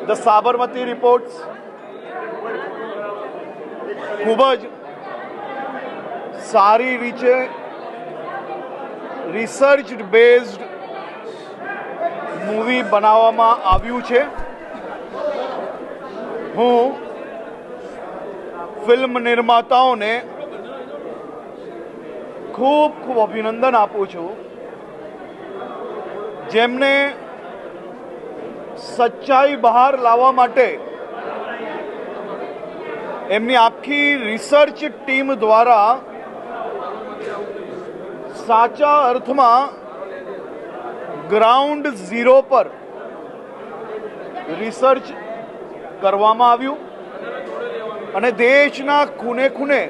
The Sabarmati reports ખૂબ જ સારી રીતે રિસર્ચ બેઝડ મૂવી બનાવવામાં આવ્યું છે. હું ફિલ્મ નિર્માતાઓને ખૂબ ખૂબ અભિનંદન આપું છું, જેમને સચ્ચાઈ બહાર લાવવા માટે એમની આખી રિસર્ચ ટીમ દ્વારા સાચા અર્થમાં ગ્રાઉન્ડ ઝીરો પર રિસર્ચ કરવામાં આવ્યું અને દેશના ખૂણે ખૂણે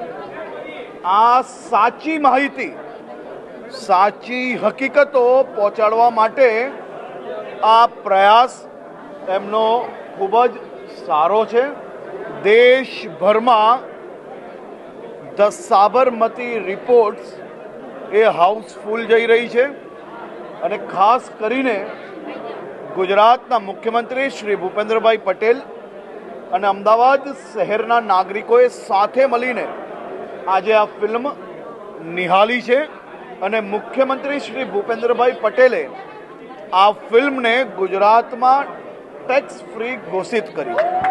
આ સાચી માહિતી, સાચી હકીકતો પહોંચાડવા માટે આ પ્રયાસ એમનો ખૂબ જ સારો છે. દેશભરમાં the Sabarmati reports A Housefull જઈ રહી છે અને ખાસ કરીને ગુજરાતના મુખ્યમંત્રી શ્રી ભૂપેન્દ્રભાઈ પટેલ અને અમદાવાદ શહેરના નાગરિકોએ સાથે મળીને આજે આ ફિલ્મ નિહાળી છે અને મુખ્યમંત્રી શ્રી ભૂપેન્દ્રભાઈ પટેલે આ ફિલ્મને ગુજરાતમાં ટેક્સ ફ્રી ઘોષિત કરી છે.